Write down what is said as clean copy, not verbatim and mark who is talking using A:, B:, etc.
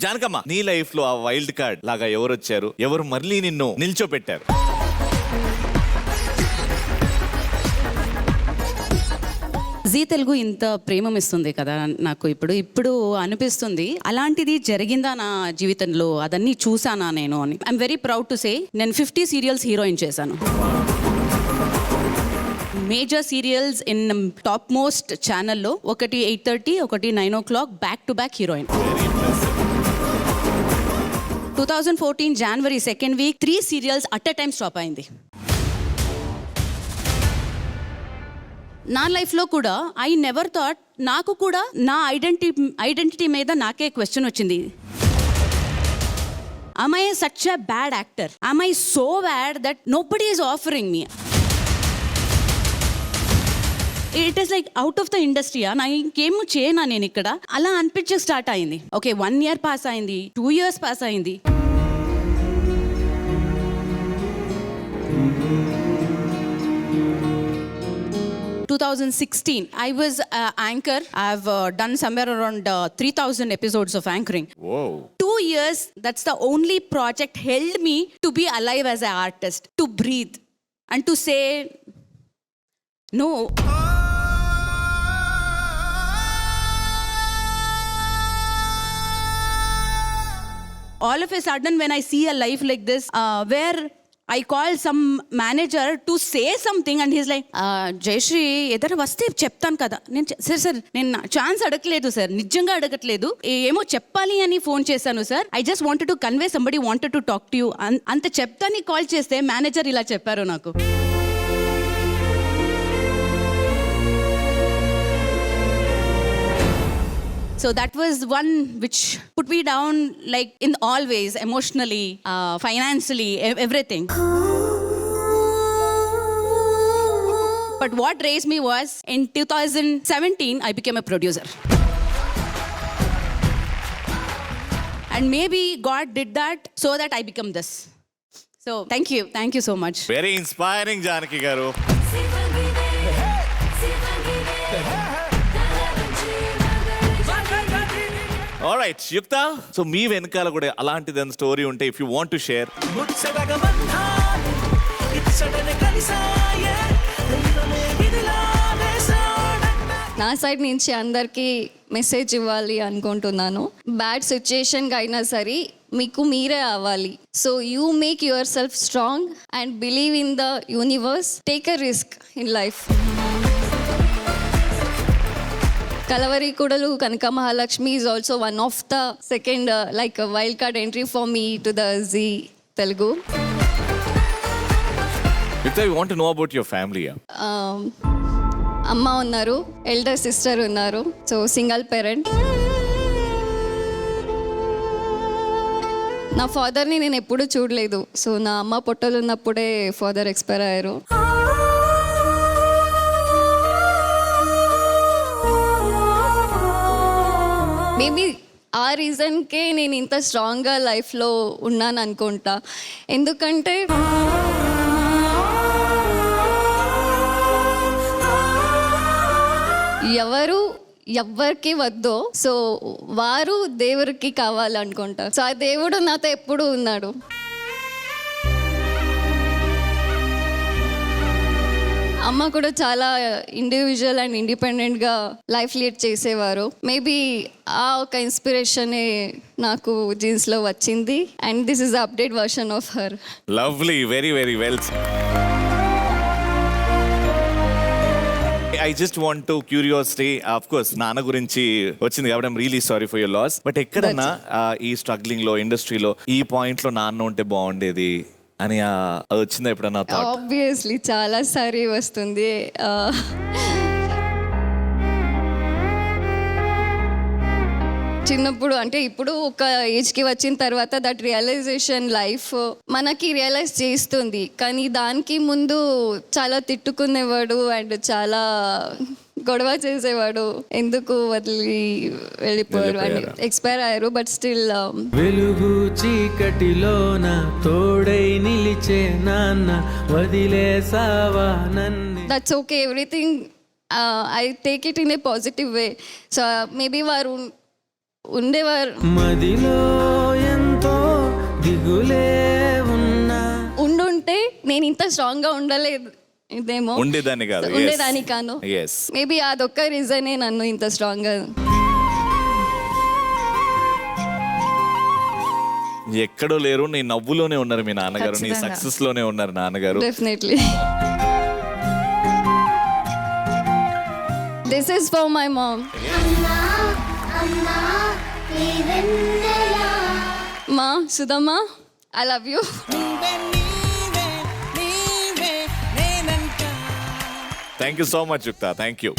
A: జానకమ్మ, నీ లైఫ్ లో ఆ వైల్డ్ కార్డ్ లాగా ఎవరు వచ్చారు, ఎవరు మళ్ళీ నిన్ను నిల్చోపెట్టారు?
B: జీ తెలుగు ఇంత ప్రేమం ఇస్తుంది కదా నాకు ఇప్పుడు అనిపిస్తుంది అలాంటిది జరిగిందా నా జీవితంలో, అదన్నీ చూసానా నేను అని. I'm very proud to say నేను 50 సీరియల్స్ హీరోయిన్ చేశాను. Major serials in top most ఛానల్లో, ఒకటి 8:30, ఒకటి 9 o'clock, back to back heroine. 2014 January 2nd week 3 serials at a time stop అయింది. నా లైఫ్లో కూడా ఐ నెవర్ థాట్, నాకు కూడా నా ఐడెంటిటీ మీద నాకే క్వశ్చన్ వచ్చింది. Am I such a bad actor? Am I so bad that nobody is offering me? It is like out of the industry. నా ఇంకేమో చేయనా నేను ఇక్కడ, అలా అనిపించే స్టార్ట్ అయింది. ఓకే, 1 year పాస్ అయింది, 2 years పాస్ అయింది. In 2016, I was anchor. I've done somewhere around 3,000 episodes of anchoring.
A: Whoa.
B: 2 years, that's the only project held me to be alive as an artist, to breathe and to say no. All of a sudden, when I see a life like this, where I call some manager to say something and he's like, Jayashree ఏదైనా వస్తే చెప్తాను కదా. నేను sir నేను chance అడగలేదు sir, నిజంగా అడగట్లేదు, ఏమో చెప్పాలి అని ఫోన్ చేశాను sir. I just wanted to convey somebody wanted to talk to you అంత చెప్తాని కాల్ చేస్తే మేనేజర్ ఇలా చెప్పారు నాకు. So that was one which put me down, like in all ways, emotionally, financially, everything. But what raised me was, in 2017, I became a producer. And maybe God did that so that I become this. So thank you so much.
A: Very inspiring, Janaki garu. All right, Yukta. So మీ వెనకాల కూడా అలాంటిది story ఉంటే if you want to share.
C: నా side నుంచి అందరికీ message ఇవ్వాలి అనుకుంటున్నాను. Bad సిచ్యుయేషన్గా అయినా సరే మీకు మీరే అవ్వాలి. So you make yourself strong and believe in the universe. Take a risk in life. కలవరి కూడలు Kanaka Mahalakshmi is also one of the second like a wild card entry for me to the Zee Telugu.
A: Yukta, we want to know about your family.
C: అమ్మ ఉన్నారు, elder sister ఉన్నారు. So single parent. నా ఫాదర్ని నేను ఎప్పుడూ చూడలేదు. సో నా అమ్మ పొట్టలు ఉన్నప్పుడే ఫాదర్ ఎక్స్పైర్ అయ్యారు. మేబీ ఆ రీజన్కే నేను ఇంత స్ట్రాంగ్గా లైఫ్లో ఉన్నాను అనుకుంటా. ఎందుకంటే ఎవరికి వద్దో సో వారు దేవుడికి కావాలనుకుంటా. సో ఆ దేవుడు నాతో ఎప్పుడూ ఉన్నాడు. అమ్మ కూడా చాలా ఇండివిజువల్ అండ్ ఇండిపెండెంట్గా లైఫ్ లీడ్ చేసేవారు. మేబీ ఆ ఒక ఇన్స్పిరేషనే నాకు జీన్స్లో వచ్చింది. And this is the update version of her.
A: Lovely, very very well. I just want to curiosity, of course, నాన్న గురించి వచ్చింది కాబట్టి I'm really sorry for your loss. But ఎక్కడన్నా ఈ స్ట్రగ్లింగ్ లో ఇండస్ట్రీలో ఈ పాయింట్ లో నాన్న ఉంటే బాగుండేది అని వచ్చిందా ఎప్పుడన్నా థాట్?
C: ఆబ్వియస్లీ చాలా సారి వస్తుంది. చిన్నప్పుడు అంటే ఇప్పుడు ఒక ఏజ్కి వచ్చిన తర్వాత దట్ రియలైజేషన్ లైఫ్ మనకి రియలైజ్ చేస్తుంది. కానీ దానికి ముందు చాలా తిట్టుకునేవాడు అండ్ చాలా గొడవ చేసేవాడు. ఎందుకు వదిలి వెళ్ళిపోయారు అని ఎక్స్పైర్ అయ్యారు. బట్ స్టిల్
D: వెలుగు చీకటిలోన తోడై నిలిచే నాన్న వదిలేసావా నన్ను.
C: That's okay, everything I take it in a positive way. So maybe వారు ఉండేవారు.
D: మదిలో ఎంతో దిగులే ఉన్నా
C: ఉండుంటే నేను ఇంత స్ట్రాంగ్గా ఉండలేదు ఇదేమో,
A: ఉండేదాన్ని కాదు.
C: ఉండేదాన్ని కాను.
A: ఎస్.
C: మేబీ అదొక్క రీజనే నన్ను ఇంత స్ట్రాంగ్గా.
A: ఎక్కడో లేరు, నీ నవ్వులోనే ఉన్నారు మీ నాన్నగారు, నీ
B: ఖచ్చితంగా.
A: సక్సెస్ లోనే ఉన్నారు నాన్నగారు.
C: Definitely. This is for my mom. మా Sudhamma, I love you.
A: Thank you so much Yukta, thank you.